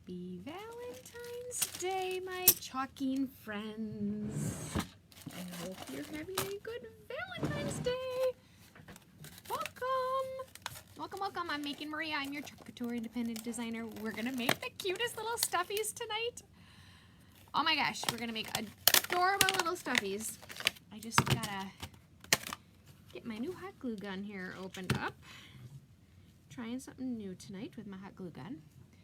Happy Valentine's Day, my chalking friends. I hope you're having a good Valentine's Day. Welcome. Welcome, welcome. I'm making Maria. I'm your Chalk Couture independent designer. We're going to make the cutest little stuffies tonight. Oh my gosh, we're going to make adorable little stuffies. I just got to get my new hot glue gun here opened up. Trying something new tonight with my hot glue gun.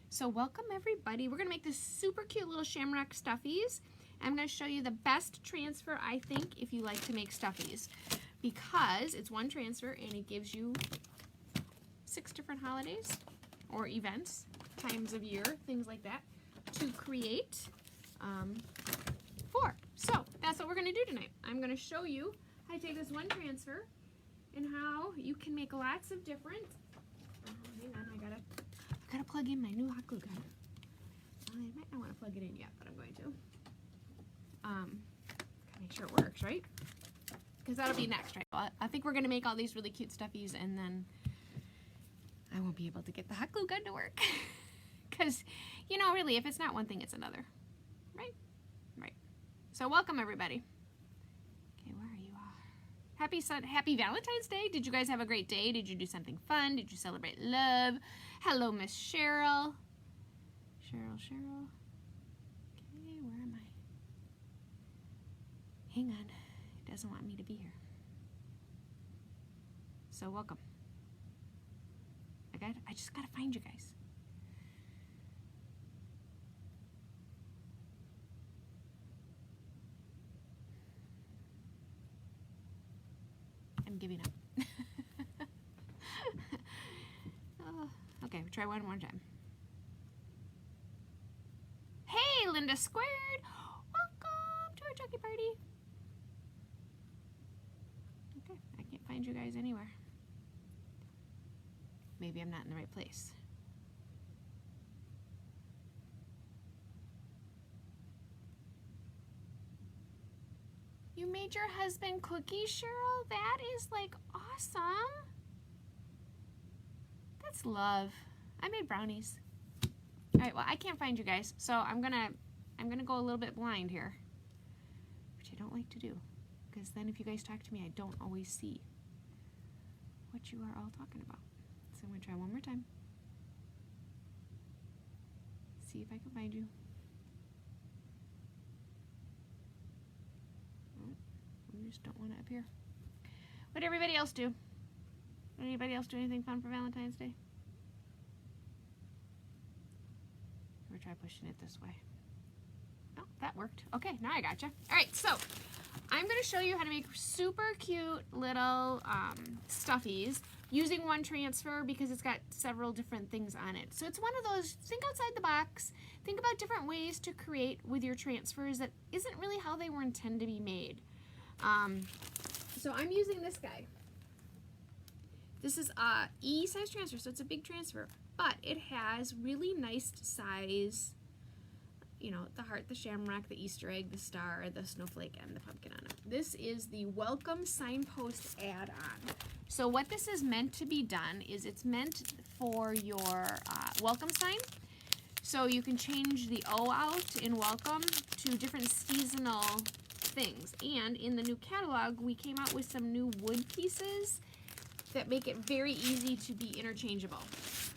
So welcome everybody. We're gonna make this super cute little Shamrock Stuffies. I'm gonna show you the best transfer, I think, if you like to make stuffies, because it's one transfer and it gives you 6 different holidays or events, times of year, things like that, to create 4. So that's what we're gonna do tonight. I'm gonna show you how to take this one transfer and how you can make lots of different, hang on, I gotta plug in my new hot glue gun. I might not want to plug it in yet, but I'm going to. Gotta make sure it works, right? Because that'll be next, right? Well, I think we're gonna make all these really cute stuffies, and then I won't be able to get the hot glue gun to work. Because, you know, really, if it's not one thing, it's another, right? Right. So welcome everybody. Okay, where are you all? Happy Valentine's Day. Did you guys have a great day? Did you do something fun? Did you celebrate love? Hello, Miss Cheryl. Cheryl. Okay, where am I? Hang on. It doesn't want me to be here. So welcome. I just gotta find you guys. I'm giving up. Okay, we'll try one more time. Hey, Linda Squared! Welcome to our Chucky party. Okay, I can't find you guys anywhere. Maybe I'm not in the right place. You made your husband cookies, Cheryl? That is like awesome. That's love. I made brownies. All right, well, I can't find you guys, so I'm gonna go a little bit blind here, which I don't like to do, because then if you guys talk to me, I don't always see what you are all talking about. So I'm gonna try one more time. See if I can find you. Oh, we just don't want to appear. What did everybody else do? Anybody else do anything fun for Valentine's Day? Or try pushing it this way. Oh, that worked. Okay, now I gotcha. All right, so I'm going to show you how to make super cute little stuffies using one transfer, because it's got several different things on it. So it's one of those, think outside the box, think about different ways to create with your transfers that isn't really how they were intended to be made. So I'm using this guy. This is a E size transfer, so it's a big transfer, but it has really nice size, you know, the heart, the shamrock, the Easter egg, the star, the snowflake, and the pumpkin on it. This is the Welcome Signpost add-on. So what this is meant to be done is it's meant for your welcome sign. So you can change the O out in welcome to different seasonal things. And in the new catalog, we came out with some new wood pieces that make it very easy to be interchangeable.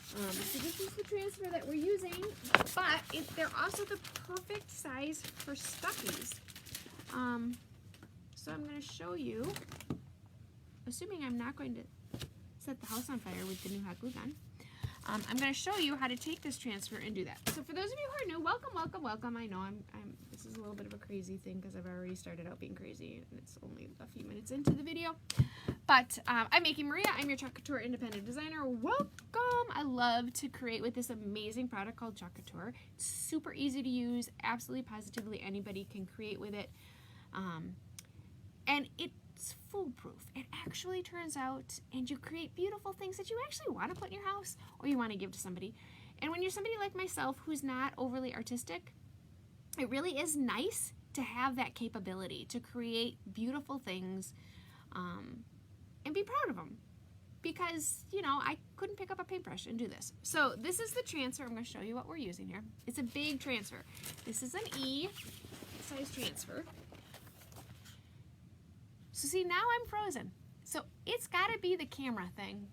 So this is the transfer that we're using, but they're also the perfect size for stuffies. So I'm going to show you, assuming I'm not going to set the house on fire with the new hot glue gun, I'm going to show you how to take this transfer and do that. So for those of you who are new, welcome, welcome, welcome. I know this is a little bit of a crazy thing because I've already started out being crazy and it's only a few minutes into the video. But I'm making Maria. I'm your Chalk Couture independent designer. Welcome. I love to create with this amazing product called Chalk Couture. It's super easy to use. Absolutely, positively anybody can create with it. And it's foolproof. It actually turns out, and you create beautiful things that you actually want to put in your house or you want to give to somebody. And when you're somebody like myself who's not overly artistic, it really is nice to have that capability to create beautiful things and be proud of them. because, you know, I couldn't pick up a paintbrush and do this. So this is the transfer. I'm going to show you what we're using here. It's a big transfer. This is an E size transfer. So see, now I'm frozen. So it's got to be the camera thing.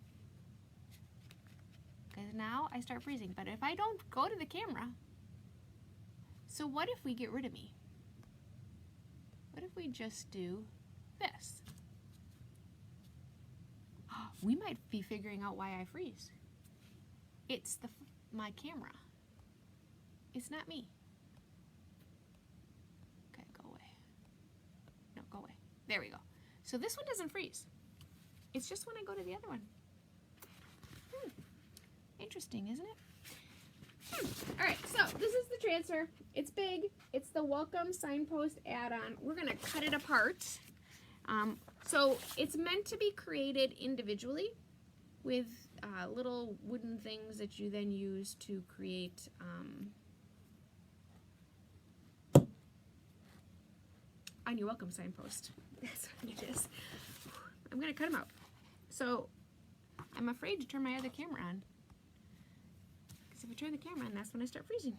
Because now I start freezing. But if I don't go to the camera, so what if we get rid of me? What if we just do this? We might be figuring out why I freeze. It's my camera. It's not me. Okay, go away. No, go away. There we go. So this one doesn't freeze. It's just when I go to the other one. Interesting, isn't it? All right, so this is the transfer. It's big. It's the Welcome Signpost add-on. We're gonna cut it apart. So it's meant to be created individually with little wooden things that you then use to create on your Welcome Signpost. That's what it is. I'm gonna cut them out. So I'm afraid to turn my other camera on. Because if I turn the camera on, that's when I start freezing.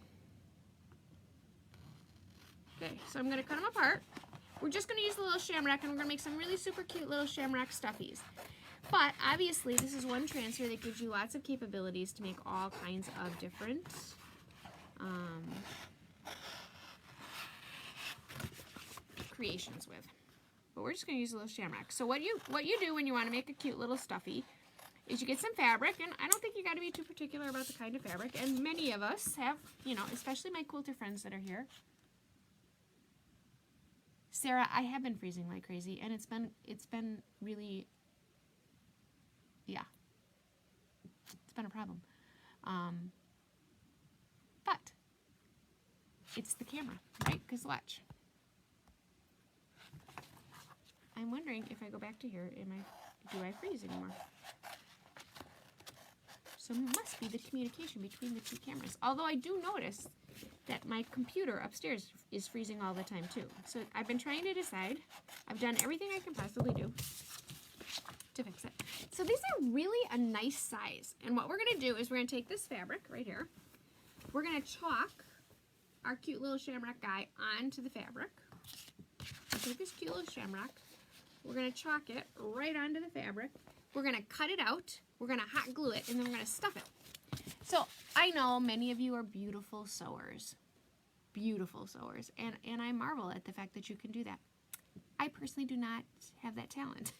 Okay, so I'm gonna cut them apart. We're just going to use the little shamrock, and we're going to make some really super cute little shamrock stuffies. But obviously this is one transfer that gives you lots of capabilities to make all kinds of different creations with. But we're just going to use a little shamrock. So what you do when you want to make a cute little stuffy is you get some fabric, and I don't think you got to be too particular about the kind of fabric, and many of us have, you know, especially my quilter friends that are here. Sarah, I have been freezing like crazy, and it's been really, yeah, it's been a problem. But it's the camera, right? Because watch. I'm wondering if I go back to here, do I freeze anymore? So it must be the communication between the two cameras. Although I do notice that my computer upstairs is freezing all the time too. So I've been trying to decide. I've done everything I can possibly do to fix it. So these are really a nice size. And what we're gonna do is we're gonna take this fabric right here. We're gonna chalk our cute little shamrock guy onto the fabric. I'll take this cute little shamrock. We're gonna chalk it right onto the fabric. We're gonna cut it out. We're gonna hot glue it, and then we're gonna stuff it. So I know many of you are beautiful sewers, and I marvel at the fact that you can do that. I personally do not have that talent.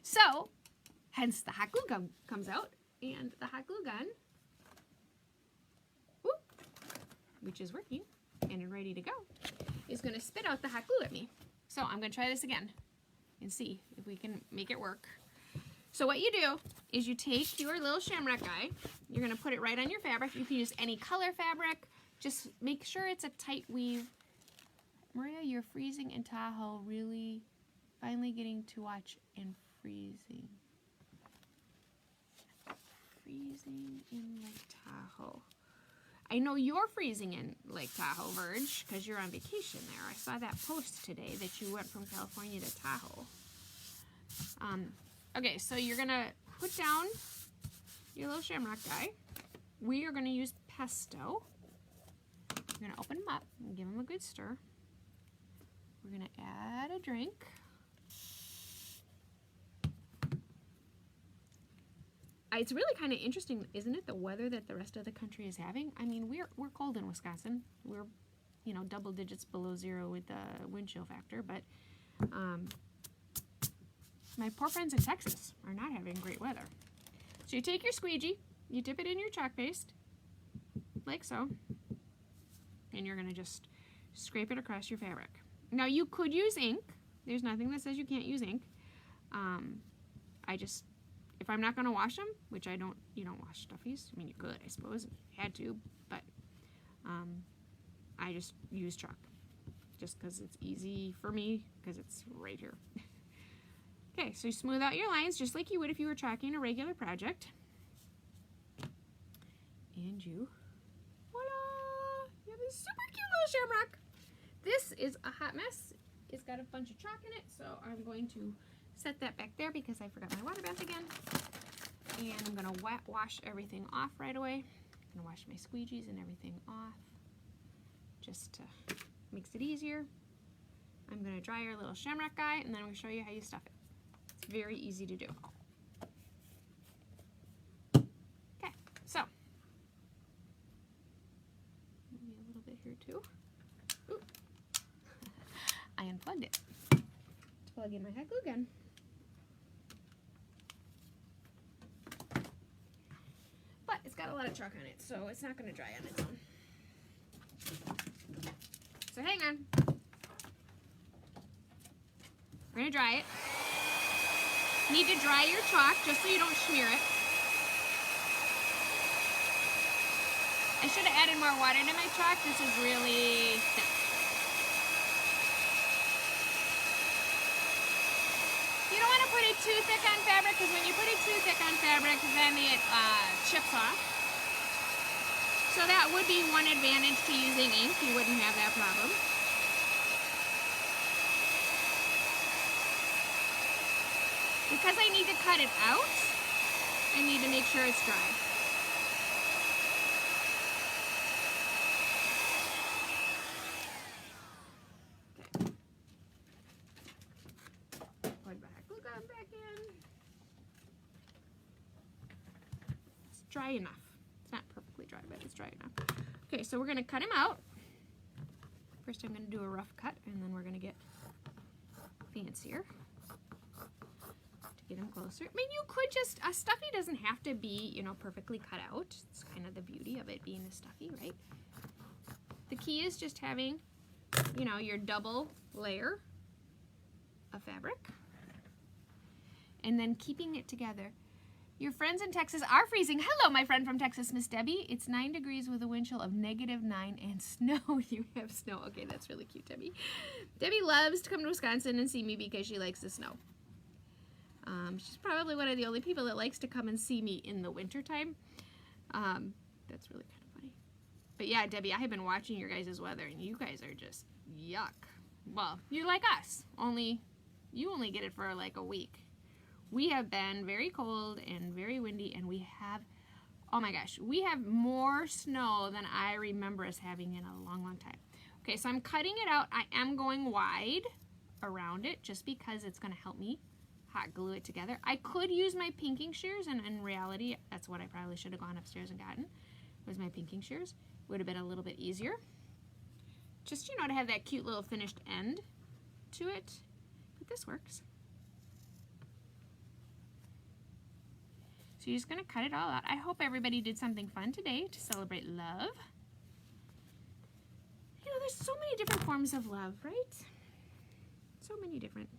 So, hence the hot glue gun comes out, and the hot glue gun, whoop, which is working and ready to go, is going to spit out the hot glue at me. So I'm going to try this again and see if we can make it work. So what you do is you take your little shamrock guy, you're going to put it right on your fabric. You can use any color fabric. Just make sure it's a tight weave. Maria, you're freezing in Tahoe, really finally getting to watch and freezing. Freezing in Lake Tahoe. I know you're freezing in Lake Tahoe, Verge, because you're on vacation there. I saw that post today that you went from California to Tahoe. Okay, so you're going to put down your little shamrock guy. We are going to use pesto. We're going to open them up and give them a good stir. We're going to add a drink. It's really kind of interesting, isn't it, the weather that the rest of the country is having? I mean, we're cold in Wisconsin. We're, you know, double digits below zero with the wind chill factor, but my poor friends in Texas are not having great weather. So you take your squeegee, you dip it in your chalk paste, like so, and you're going to just scrape it across your fabric. Now you could use ink. There's nothing that says you can't use ink. If I'm not going to wash them, which you don't wash stuffies. I mean, you could, I suppose, if you had to, but I just use chalk just because it's easy for me, because it's right here. Okay, so you smooth out your lines just like you would if you were chalking a regular project. And you, voila! You have this super cute little shamrock. This is a hot mess. It's got a bunch of chalk in it, so I'm going to set that back there because I forgot my water bath again. And I'm gonna wash everything off right away. I'm gonna wash my squeegees and everything off, just makes it easier. I'm gonna dry our little shamrock guy, and then I'm gonna show you how you stuff it. It's very easy to do. Okay, so maybe a little bit here too. Ooh. I unplugged it. To plug in my hot glue gun. But it's got a lot of chalk on it, so it's not going to dry on its own. So hang on. We're going to dry it. You need to dry your chalk just so you don't smear it. I should have added more water to my chalk. This is really thick. You don't want to put it too thick on fabric, because when you put it too thick on fabric, then it chips off. So that would be one advantage to using ink. You wouldn't have that problem. Because I need to cut it out, I need to make sure it's dry. Dry enough. It's not perfectly dry, but it's dry enough. Okay, so we're going to cut him out. First I'm going to do a rough cut, and then we're going to get fancier to get him closer. I mean, you could just, a stuffy doesn't have to be, you know, perfectly cut out. It's kind of the beauty of it being a stuffy, right? The key is just having, you know, your double layer of fabric, and then keeping it together. Your friends in Texas are freezing. Hello, my friend from Texas, Miss Debbie. It's 9 degrees with a wind chill of -9 and snow. You have snow. Okay, that's really cute, Debbie. Debbie loves to come to Wisconsin and see me because she likes the snow. She's probably one of the only people that likes to come and see me in the wintertime. That's really kind of funny. But yeah, Debbie, I have been watching your guys' weather, and you guys are just yuck. Well, you're like us. You only get it for like a week. We have been very cold and very windy, and we have, oh my gosh, we have more snow than I remember us having in a long, long time. Okay, so I'm cutting it out. I am going wide around it just because it's going to help me hot glue it together. I could use my pinking shears, and in reality, that's what I probably should have gone upstairs and gotten, was my pinking shears. Would have been a little bit easier. Just, you know, to have that cute little finished end to it, but this works. So you're just going to cut it all out. I hope everybody did something fun today to celebrate love. You know, there's so many different forms of love, right? So many different.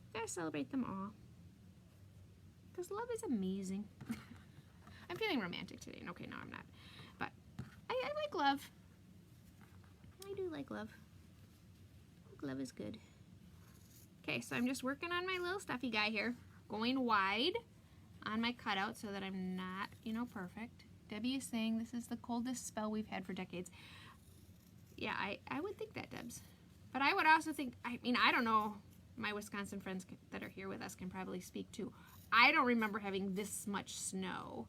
You gotta celebrate them all. Because love is amazing. I'm feeling romantic today. Okay, no, I'm not. But I like love. I do like love. I think love is good. Okay, so I'm just working on my little stuffy guy here. Going wide on my cutout so that I'm not, you know, perfect. Debbie is saying this is the coldest spell we've had for decades. Yeah, I would think that, Debs. But I would also think, I mean, I don't know, my Wisconsin friends that are here with us can probably speak too. I don't remember having this much snow.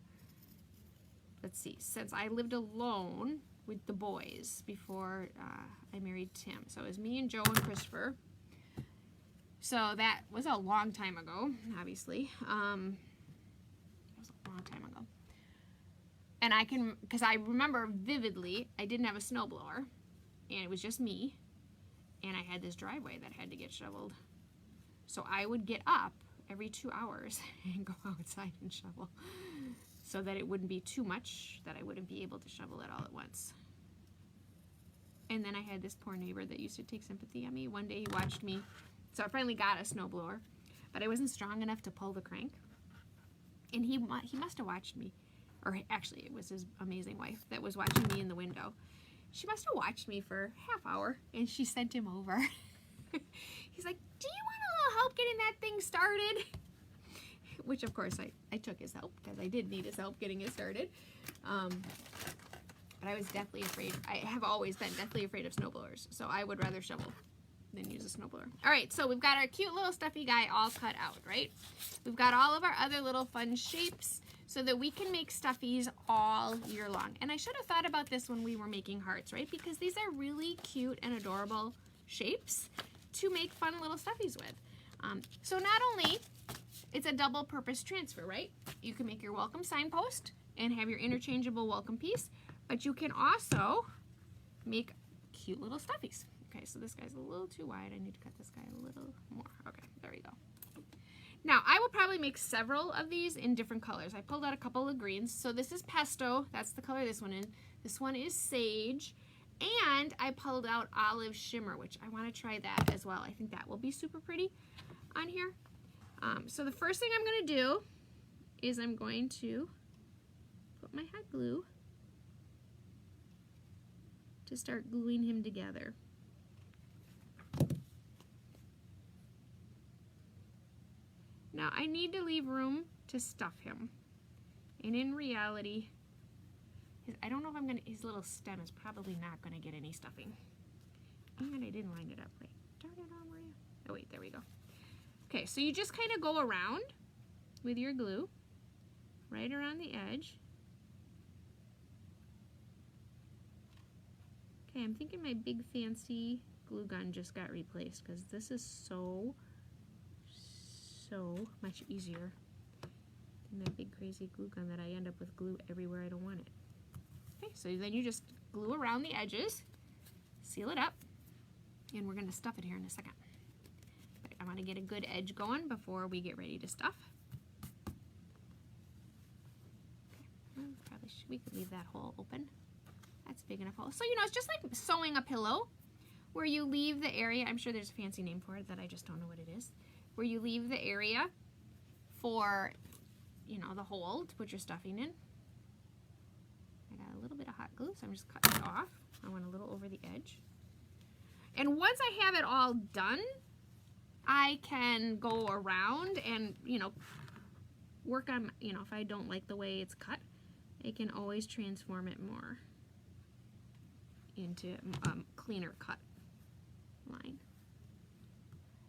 Let's see, since I lived alone with the boys before I married Tim. So it was me and Joe and Christopher. So that was a long time ago, obviously. Long time ago. And I can, because I remember vividly, I didn't have a snowblower, and it was just me, and I had this driveway that had to get shoveled. So I would get up every 2 hours and go outside and shovel so that it wouldn't be too much, that I wouldn't be able to shovel it all at once. And then I had this poor neighbor that used to take sympathy on me. One day he watched me, so I finally got a snowblower, but I wasn't strong enough to pull the crank. And he must have watched me, or actually it was his amazing wife that was watching me in the window. She must have watched me for a half hour, and she sent him over. He's like, do you want a little help getting that thing started? Which of course I took his help, because I did need his help getting it started. But I was deathly afraid. I have always been deathly afraid of snowblowers, so I would rather shovel then use a snowblower. All right, so we've got our cute little stuffy guy all cut out, right? We've got all of our other little fun shapes so that we can make stuffies all year long. And I should have thought about this when we were making hearts, right? Because these are really cute and adorable shapes to make fun little stuffies with. So not only it's a double purpose transfer, right? You can make your welcome signpost and have your interchangeable welcome piece, but you can also make cute little stuffies. Okay, so this guy's a little too wide. I need to cut this guy a little more. Okay, there we go. Now, I will probably make several of these in different colors. I pulled out a couple of greens. So this is pesto. That's the color this one is. This one is sage. And I pulled out olive shimmer, which I want to try that as well. I think that will be super pretty on here. So the first thing I'm going to do is I'm going to put my hot glue to start gluing him together. Now I need to leave room to stuff him. And in reality, I don't know if I'm gonna, his little stem is probably not gonna get any stuffing. And I didn't line it up right. Darn it, where are you? Oh wait, there we go. Okay, so you just kind of go around with your glue, right around the edge. Okay, I'm thinking my big fancy glue gun just got replaced because this is so much easier than that big crazy glue gun that I end up with glue everywhere I don't want it. Okay, so then you just glue around the edges, seal it up, and we're going to stuff it here in a second. But I want to get a good edge going before we get ready to stuff. Okay, well, probably we could leave that hole open. That's big enough hole. So, you know, it's just like sewing a pillow where you leave the area, I'm sure there's a fancy name for it that I just don't know what it is, where you leave the area for, you know, the hole to put your stuffing in. I got a little bit of hot glue, so I'm just cutting it off. I want a little over the edge. And once I have it all done, I can go around and, you know, work on, you know, if I don't like the way it's cut, I can always transform it more into a cleaner cut line.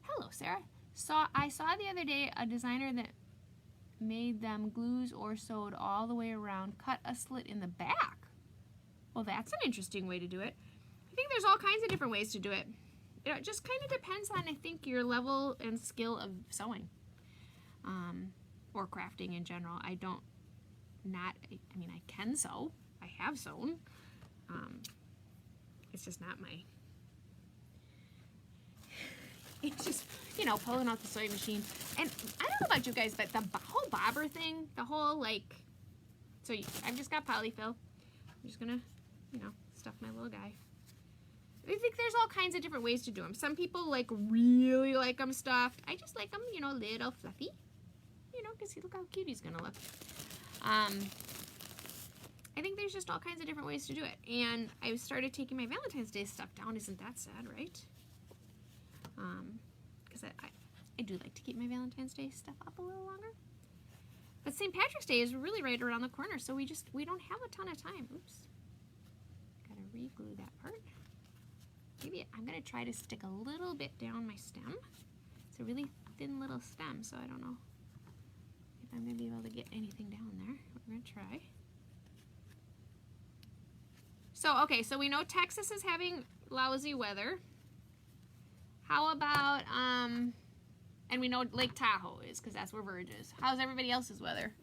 Hello, Sarah. I saw the other day a designer that made them glues or sewed all the way around, cut a slit in the back. Well, that's an interesting way to do it. I think there's all kinds of different ways to do it. It just kind of depends on, I think, your level and skill of sewing or crafting in general. I mean, I can sew. I have sewn. It's just not my... It's just, you know, pulling out the sewing machine. And I don't know about you guys, but the whole bobber thing, the whole, like... So I've just got polyfill. I'm just going to, you know, stuff my little guy. I think there's all kinds of different ways to do them. Some people, like, really like them stuffed. I just like them, you know, little fluffy. You know, because look how cute he's going to look. I think there's just all kinds of different ways to do it. And I started taking my Valentine's Day stuff down. Isn't that sad, right? Because I do like to keep my Valentine's Day stuff up a little longer. But St. Patrick's Day is really right around the corner, so we don't have a ton of time. Oops. Gotta re-glue that part. Maybe I'm gonna try to stick a little bit down my stem. It's a really thin little stem, so I don't know if I'm gonna be able to get anything down there. We're gonna try. So, okay, so we know Texas is having lousy weather. How about, and we know Lake Tahoe is, because that's where Verge is. How's everybody else's weather?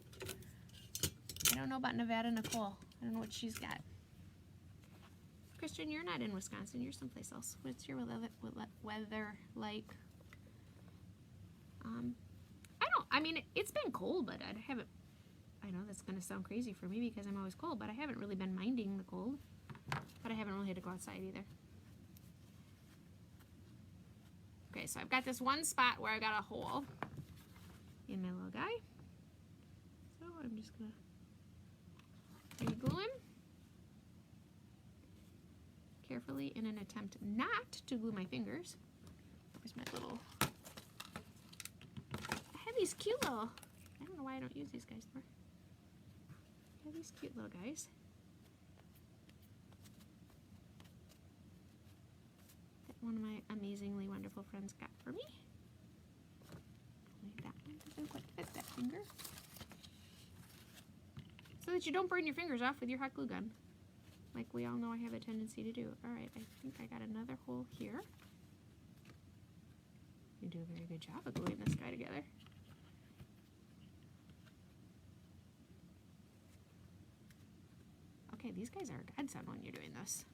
I don't know about Nevada Nicole. I don't know what she's got. Christian, you're not in Wisconsin. You're someplace else. What's your weather like? I mean, it's been cold, but I know that's going to sound crazy for me because I'm always cold, but I haven't really been minding the cold. But I haven't really had to go outside either. Okay, so I've got this one spot where I got a hole in my little guy. So I'm just going to re-glue him carefully in an attempt not to glue my fingers. Where's my little... I have these cute little... I don't know why I don't use these guys more. I have these cute little guys that one of my amazingly wonderful friends got for me. Only that one doesn't quite fit that finger. So that you don't burn your fingers off with your hot glue gun. Like we all know I have a tendency to do. Alright, I think I got another hole here. You do a very good job of gluing this guy together. Okay, these guys are a godsend when you're doing this.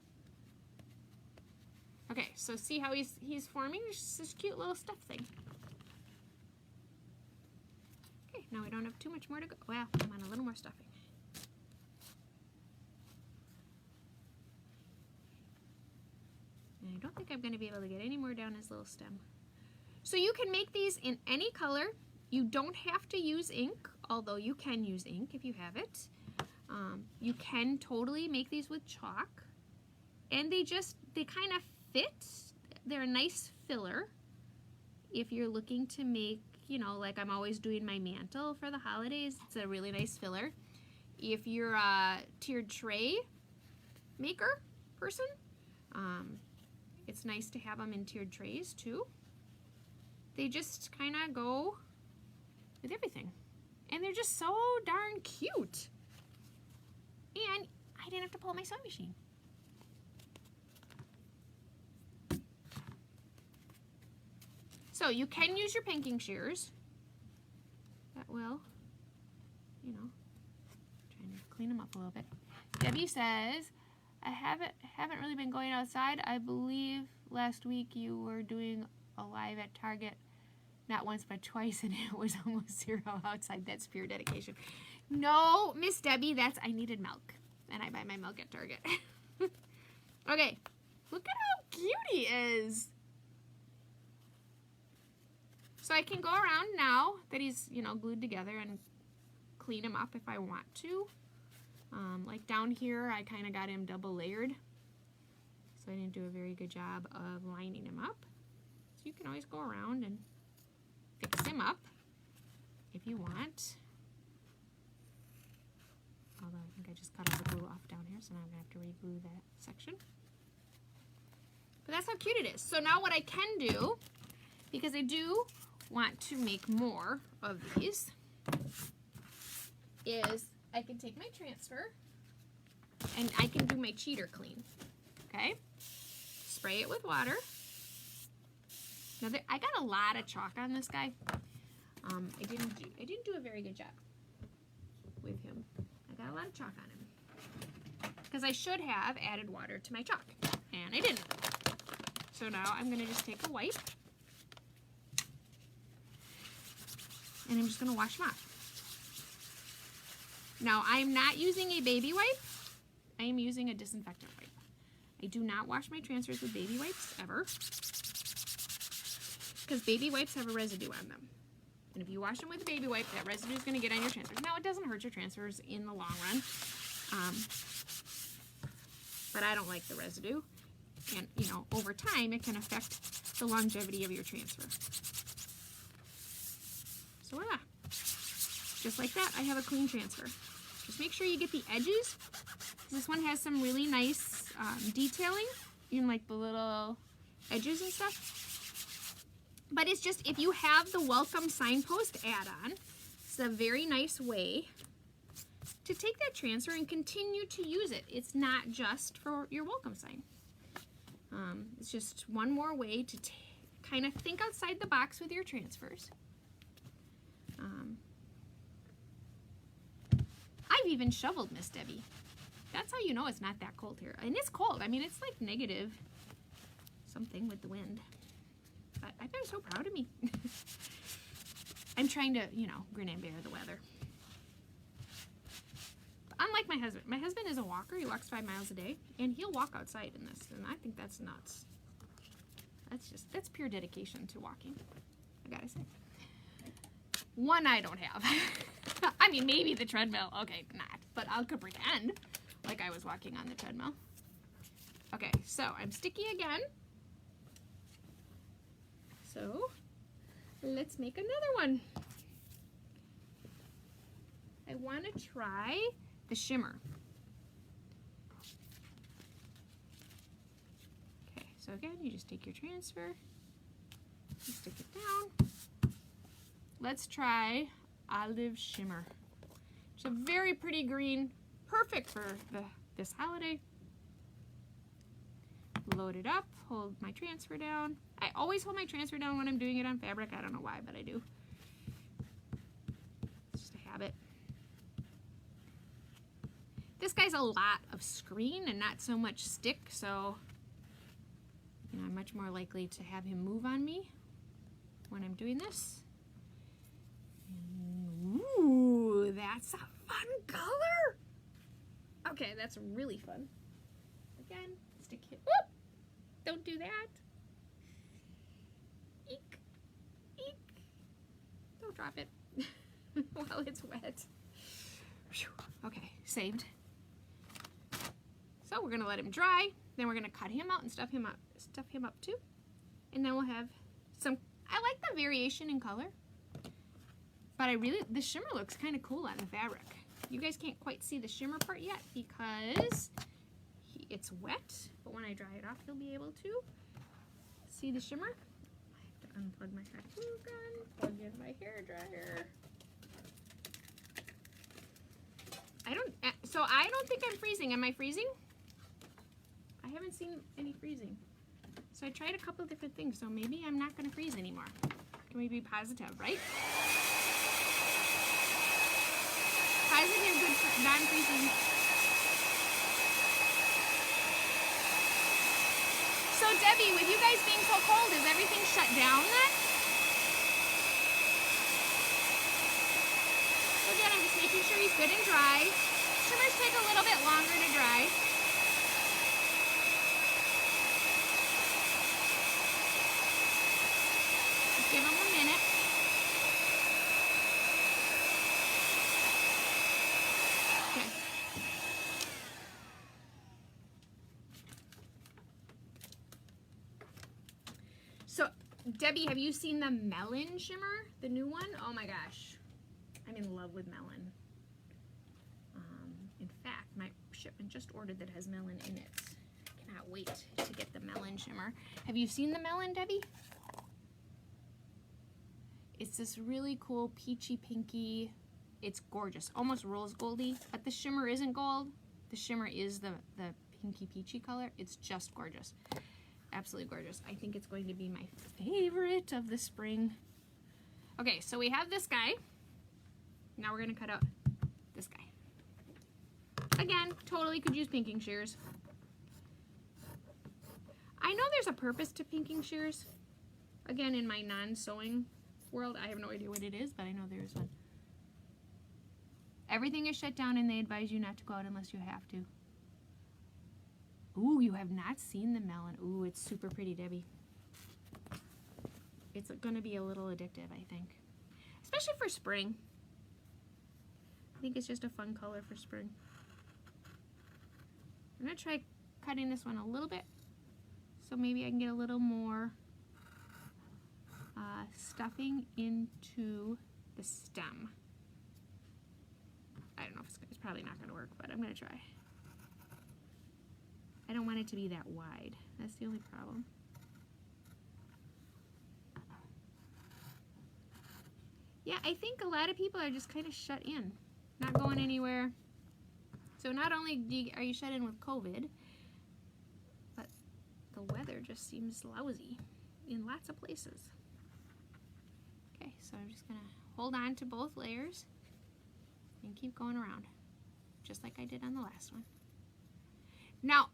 Okay, so see how he's forming this cute little stuff thing. Okay, now we don't have too much more to go. Well, I want a little more stuffing. And I don't think I'm going to be able to get any more down his little stem. So you can make these in any color. You don't have to use ink, although you can use ink if you have it. You can totally make these with chalk. And they kind of fit. They're a nice filler if you're looking to make, you know, like I'm always doing my mantle for the holidays. It's a really nice filler. If you're a tiered tray maker person, it's nice to have them in tiered trays too. They just kind of go with everything. And they're just so darn cute. And I didn't have to pull my sewing machine. So you can use your pinking shears. That will, you know, trying to clean them up a little bit. Debbie says, I haven't really been going outside. I believe last week you were doing a live at Target, not once but twice, and it was almost 0 outside. That's pure dedication. No, Miss Debbie, I needed milk, and I buy my milk at Target. Okay, look at how cute he is. So I can go around now that he's, you know, glued together and clean him up if I want to. Like down here, I kind of got him double layered. So I didn't do a very good job of lining him up. So you can always go around and fix him up if you want. Although I think I just cut all the glue off down here, so now I'm going to have to re-glue that section. But that's how cute it is. So now what I can do, because I do want to make more of these, is I can take my transfer and I can do my cheater clean. Okay? Spray it with water. Now I got a lot of chalk on this guy. I didn't do a very good job with him. I got a lot of chalk on him because I should have added water to my chalk, and I didn't. So now I'm going to just take a wipe and I'm just going to wash them off. Now I'm not using a baby wipe. I am using a disinfectant wipe. I do not wash my transfers with baby wipes ever, because baby wipes have a residue on them. And if you wash them with a baby wipe, that residue is going to get on your transfers. Now, it doesn't hurt your transfers in the long run, but I don't like the residue. And, you know, over time, it can affect the longevity of your transfer. So voila. Just like that, I have a clean transfer. Just make sure you get the edges. This one has some really nice detailing, even like the little edges and stuff. But it's just, if you have the Welcome Signpost add-on, it's a very nice way to take that transfer and continue to use it. It's not just for your welcome sign. It's just one more way to kind of think outside the box with your transfers. I've even shoveled, Miss Debbie. That's how you know it's not that cold here. And it's cold. I mean, it's like negative something with the wind. But I bet I'm so proud of me. I'm trying to, you know, grin and bear the weather. But unlike my husband is a walker. He walks 5 miles a day, and he'll walk outside in this, and I think that's nuts. That's pure dedication to walking, I gotta say. One I don't have. I mean, maybe the treadmill. Okay, not. But I could pretend like I was walking on the treadmill. Okay, so I'm sticky again. So let's make another one. I want to try the shimmer. Okay, so So again, you just take your transfer, you stick it down. Let's try Olive Shimmer. It's a very pretty green, perfect for this holiday. Load it up, hold my transfer down. I always hold my transfer down when I'm doing it on fabric. I don't know why, but I do. It's just a habit. This guy's a lot of screen and not so much stick, so you know, I'm much more likely to have him move on me when I'm doing this. Ooh, that's a fun color. Okay, that's really fun. Again, stick it. Whoop! Don't do that. Eek. Eek. Don't drop it while it's wet. Whew. Okay, saved. So we're gonna let him dry. Then we're gonna cut him out and stuff him up too. And then we'll have some, I like the variation in color. But the shimmer looks kind of cool on the fabric. You guys can't quite see the shimmer part yet because it's wet, but when I dry it off, you'll be able to see the shimmer. I have to unplug my hot glue gun, plug in my hair dryer. I don't think I'm freezing. Am I freezing? I haven't seen any freezing. So I tried a couple of different things, so maybe I'm not gonna freeze anymore. Can we be positive, right? Positive, good, non-freezing. So Debbie, with you guys being so cold, is everything shut down then? So again, I'm just making sure he's good and dry. Shimmers take a little bit longer to dry. Just give them a minute. Okay. So, Debbie, have you seen the Melon Shimmer? The new one? Oh my gosh. I'm in love with melon. In fact, my shipment just ordered that has melon in it. Cannot wait to get the Melon Shimmer. Have you seen the melon, Debbie? It's this really cool peachy pinky. It's gorgeous, almost rose goldy, but the shimmer isn't gold. The shimmer is the pinky peachy color. It's just gorgeous. Absolutely gorgeous. I think it's going to be my favorite of the spring. Okay, so we have this guy. Now we're gonna cut out this guy. Again, totally could use pinking shears. I know there's a purpose to pinking shears. Again, in my non-sewing world, I have no idea what it is, but I know there is one. Everything is shut down and they advise you not to go out unless you have to. Ooh, you have not seen the melon. Ooh, it's super pretty, Debbie. It's gonna be a little addictive, I think. Especially for spring. I think it's just a fun color for spring. I'm gonna try cutting this one a little bit so maybe I can get a little more stuffing into the stem. I don't know if it's probably not gonna work, but I'm gonna try. I don't want it to be that wide. That's the only problem. Yeah, I think a lot of people are just kind of shut in, not going anywhere. So not only are you shut in with COVID, but the weather just seems lousy in lots of places. Okay, so I'm just gonna hold on to both layers and keep going around, just like I did on the last one. Now,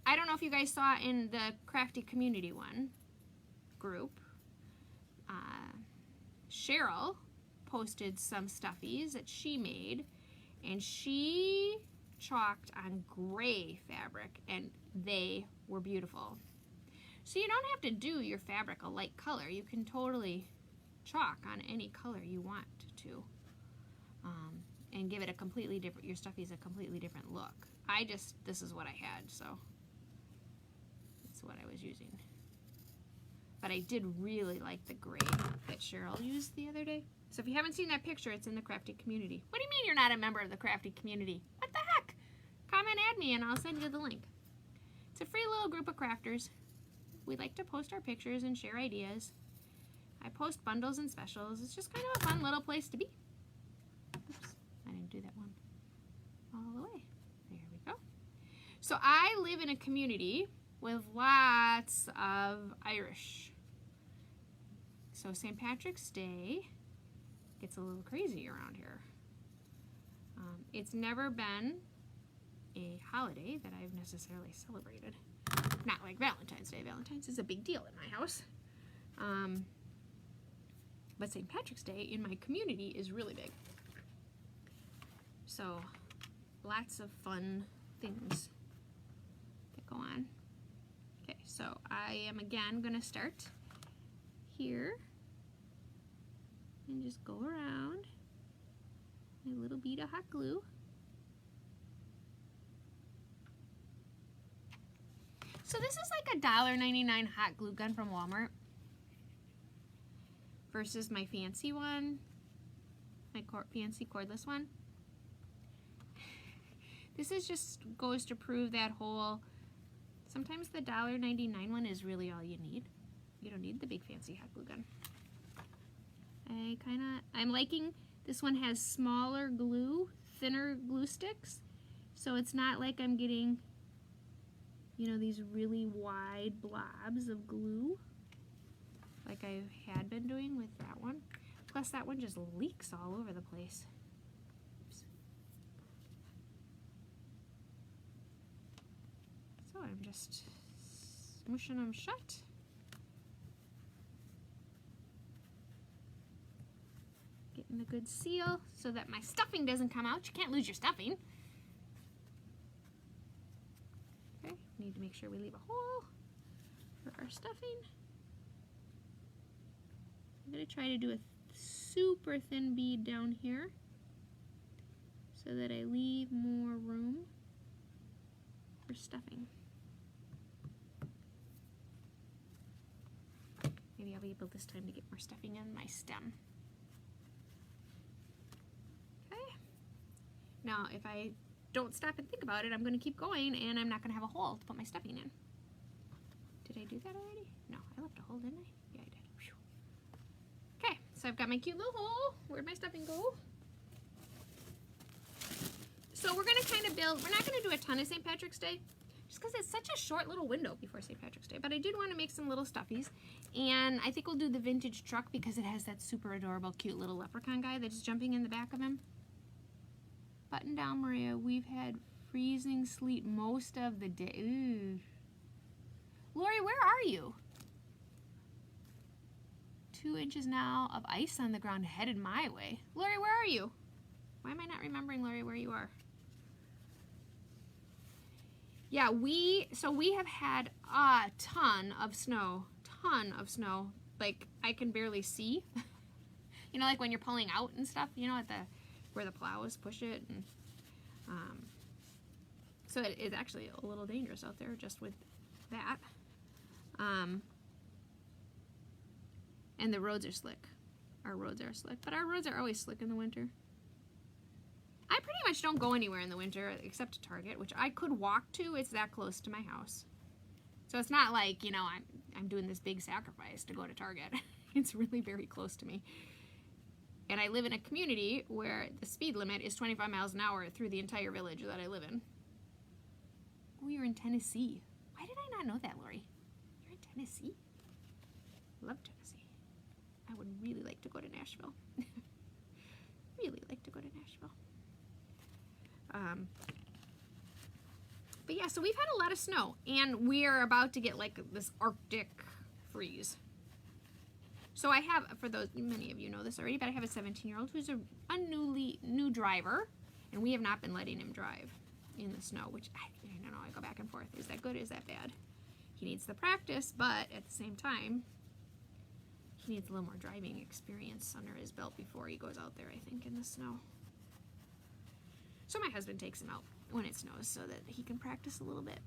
I don't know if you guys saw in the Crafty Community one group, Cheryl posted some stuffies that she made, and she chalked on gray fabric, and they were beautiful. So you don't have to do your fabric a light color. You can totally chalk on any color you want to, and give it a completely different, your stuffies a completely different look. This is what I had, so that's what I was using. But I did really like the gray that Cheryl used the other day. So if you haven't seen that picture, it's in the Crafty Community. What do you mean you're not a member of the Crafty Community? What the heck? Comment, add me, and I'll send you the link. It's a free little group of crafters. we like to post our pictures and share ideas. I post bundles and specials. It's just kind of a fun little place to be. Oops, I didn't do that one all the way. There we go. So I live in a community with lots of Irish. So St. Patrick's Day gets a little crazy around here. It's never been a holiday that I've necessarily celebrated. Not like Valentine's Day. Valentine's is a big deal in my house. But St. Patrick's Day in my community is really big. So lots of fun things that go on. Okay, so I am again going to start here and just go around my little bead of hot glue. So this is like a $1.99 hot glue gun from Walmart versus my fancy one, my fancy cordless one. This is just goes to prove that whole, sometimes the $1.99 one is really all you need. You don't need the big fancy hot glue gun. I'm liking, this one has smaller glue, thinner glue sticks, so it's not like I'm getting, you know, these really wide blobs of glue like I had been doing with that one. Plus that one just leaks all over the place. Oops. So I'm just smushing them shut. Getting a good seal so that my stuffing doesn't come out. You can't lose your stuffing. Okay, need to make sure we leave a hole for our stuffing. I'm going to try to do a super thin bead down here so that I leave more room for stuffing. Maybe I'll be able this time to get more stuffing in my stem. Okay. Now if I don't stop and think about it, I'm going to keep going and I'm not going to have a hole to put my stuffing in. Did I do that already? No, I left a hole, didn't I? Yeah, I did. Whew. Okay, so I've got my cute little hole. Where'd my stuffing go? So we're going to kind of build, we're not going to do a ton of St. Patrick's Day, just because it's such a short little window before St. Patrick's Day, but I did want to make some little stuffies, and I think we'll do the vintage truck because it has that super adorable, cute little leprechaun guy that's jumping in the back of him. Button down, Maria. We've had freezing sleet most of the day. Ooh. Lori, where are you? 2 inches now of ice on the ground headed my way. Lori, where are you? Why am I not remembering, Lori, where you are? Yeah, we have had a ton of snow. Like, I can barely see. You know, like when you're pulling out and stuff, you know, at where the plows push it. And, so it is actually a little dangerous out there just with that. And the roads are slick. Our roads are slick, but our roads are always slick in the winter. I pretty much don't go anywhere in the winter except to Target, which I could walk to. It's that close to my house. So it's not like, you know, I'm doing this big sacrifice to go to Target. It's really very close to me. And I live in a community where the speed limit is 25 miles an hour through the entire village that I live in. Oh, you're in Tennessee. Why did I not know that, Lori? You're in Tennessee? Love Tennessee. I would really like to go to Nashville. Really like to go to Nashville. But yeah, so we've had a lot of snow, and we are about to get like this Arctic freeze. So I have, for those, many of you know this already, but I have a 17-year-old who's a new driver, and we have not been letting him drive in the snow, which I don't know, I go back and forth. Is that good? Is that bad? He needs the practice, but at the same time, he needs a little more driving experience under his belt before he goes out there, I think, in the snow. So my husband takes him out when it snows so that he can practice a little bit.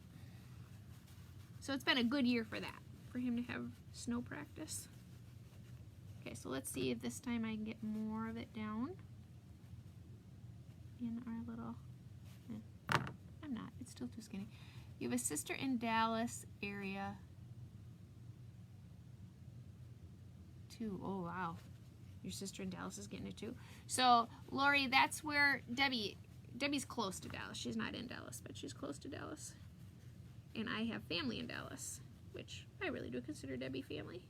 So it's been a good year for that, for him to have snow practice. Okay, so let's see if this time I can get more of it down in our little, I'm not, it's still too skinny. You have a sister in Dallas area. too. Oh, wow. Your sister in Dallas is getting it too. So, Lori, that's where Debbie's close to Dallas. She's not in Dallas, but she's close to Dallas. And I have family in Dallas, which I really do consider Debbie family.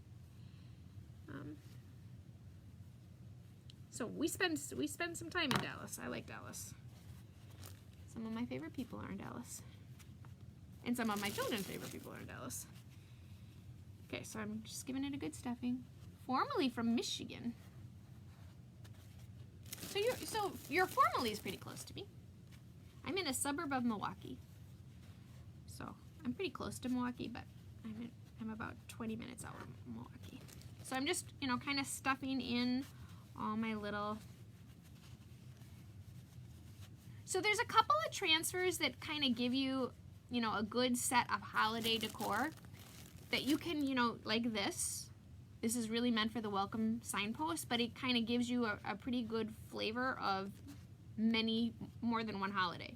So we spend some time in Dallas. I like Dallas. Some of my favorite people are in Dallas. And some of my children's favorite people are in Dallas. Okay, so I'm just giving it a good stuffing. Formerly from Michigan. So your formerly is pretty close to me. I'm in a suburb of Milwaukee. So I'm pretty close to Milwaukee, but I'm about 20 minutes out of Milwaukee. So I'm just, you know, kind of stuffing in all my little... So there's a couple of transfers that kind of give you, you know, a good set of holiday decor that you can, you know, like this. This is really meant for the welcome signpost, but it kind of gives you a pretty good flavor of more than one holiday.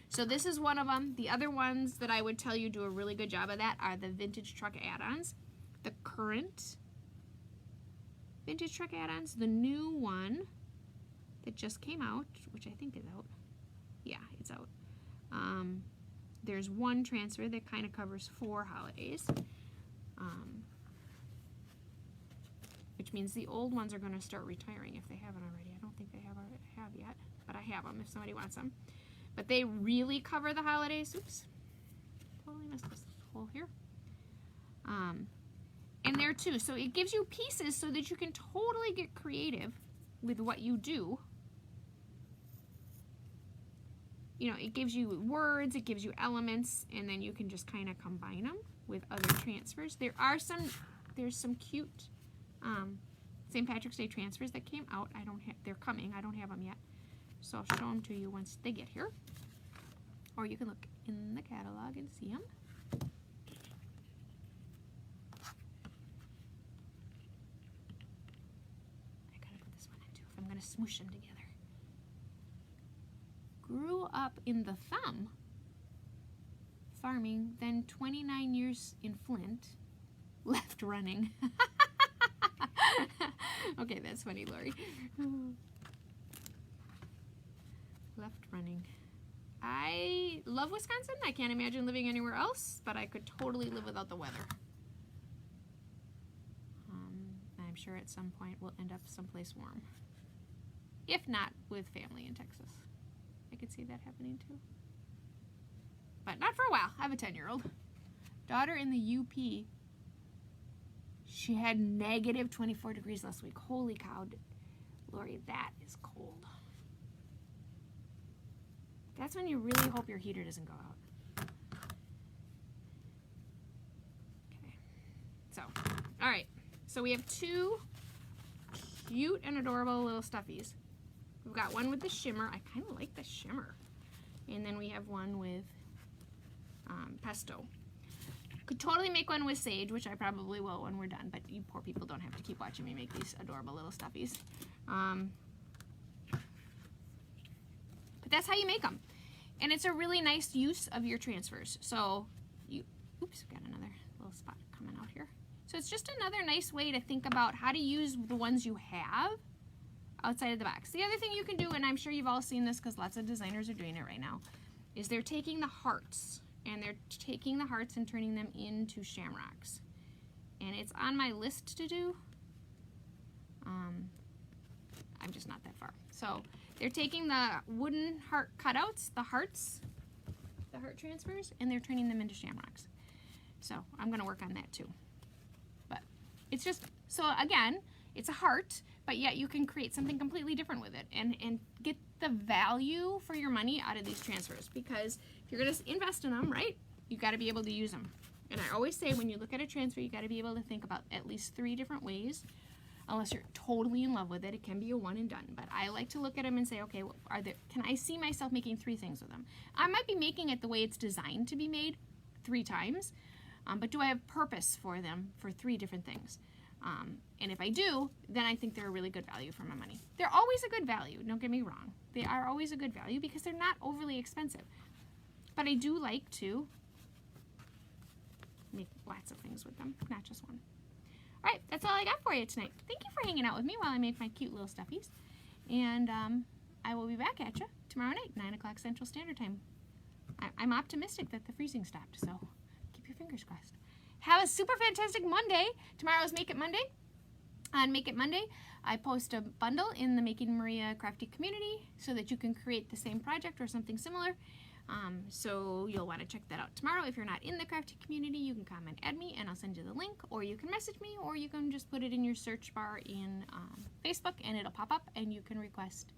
So this is one of them. The other ones that I would tell you do a really good job of that are the vintage truck add-ons. The current vintage truck add-ons, the new one that just came out, which I think is out. Yeah, it's out. There's one transfer that kind of covers 4 holidays. Which means the old ones are going to start retiring if they haven't already. I don't think they have yet, but I have them if somebody wants them. But they really cover the holidays. Oops, totally missed this hole here. And there too, so it gives you pieces so that you can totally get creative with what you do. You know, it gives you words, it gives you elements, and then you can just kind of combine them with other transfers. There's some cute St. Patrick's Day transfers that came out. They're coming. I don't have them yet. So I'll show them to you once they get here. Or you can look in the catalog and see them. I gotta put this one in too if I'm gonna smoosh them together. Grew up in the Thumb farming, then 29 years in Flint, left running. Okay, that's funny, Lori. Left running. I love Wisconsin. I can't imagine living anywhere else, but I could totally live without the weather. I'm sure at some point we'll end up someplace warm. If not with family in Texas. I could see that happening too. But not for a while. I have a 10-year-old. Daughter in the UP. She had negative 24 degrees last week. Holy cow. Lori, that is cold. That's when you really hope your heater doesn't go out. Okay. So, all right. So we have 2 cute and adorable little stuffies. We've got one with the shimmer. I kind of like the shimmer. And then we have one with pesto. Could totally make one with sage, which I probably will when we're done, but you poor people don't have to keep watching me make these adorable little stuffies. But that's how you make them. And it's a really nice use of your transfers. So oops, got another little spot coming out here. So it's just another nice way to think about how to use the ones you have outside of the box. The other thing you can do, and I'm sure you've all seen this because lots of designers are doing it right now, is they're taking the hearts and turning them into shamrocks. And it's on my list to do. I'm just not that far. So they're taking the wooden heart cutouts, the heart transfers, and they're turning them into shamrocks. So I'm going to work on that too. But it's just, so again, it's a heart, but yet you can create something completely different with it and get the value for your money out of these transfers, because if you're going to invest in them, right, you got to be able to use them. And I always say when you look at a transfer, you got to be able to think about at least 3 different ways. Unless you're totally in love with it, it can be a one and done. But I like to look at them and say, okay, well, can I see myself making 3 things with them? I might be making it the way it's designed to be made 3 times, but do I have purpose for them for 3 different things? And if I do, then I think they're a really good value for my money. They're always a good value, don't get me wrong. They are always a good value because they're not overly expensive. But I do like to make lots of things with them, not just one. All right, that's all I got for you tonight. Thank you for hanging out with me while I make my cute little stuffies. And I will be back at you tomorrow night, 9 o'clock Central Standard Time. I'm optimistic that the freezing stopped, so keep your fingers crossed. Have a super fantastic Monday. Tomorrow's Make It Monday. On Make It Monday, I post a bundle in the Making Maria Crafty community so that you can create the same project or something similar. So you'll want to check that out tomorrow. If you're not in the crafty community, you can comment, add me, and I'll send you the link, or you can message me, or you can just put it in your search bar in Facebook, and it'll pop up, and you can request.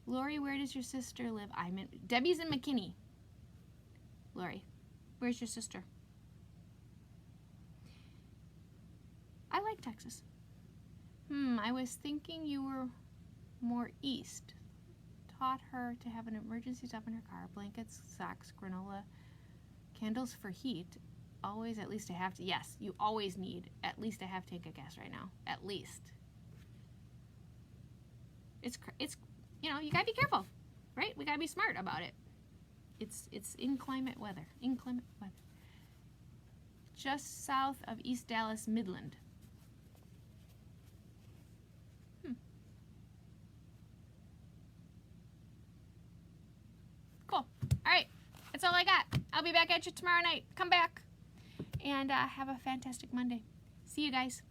Lori, where does your sister live? Debbie's in McKinney. Lori, where's your sister? I like Texas. I was thinking you were more east. Taught her to have an emergency stuff in her car. Blankets, socks, granola, candles for heat. Always at least a half. Yes, you always need at least a half tank of gas right now. At least. It's you know, you gotta be careful, right? We gotta be smart about it. It's inclement weather. Inclement weather. Just south of East Dallas, Midland. Cool. All right. That's all I got. I'll be back at you tomorrow night. Come back. And have a fantastic Monday. See you guys.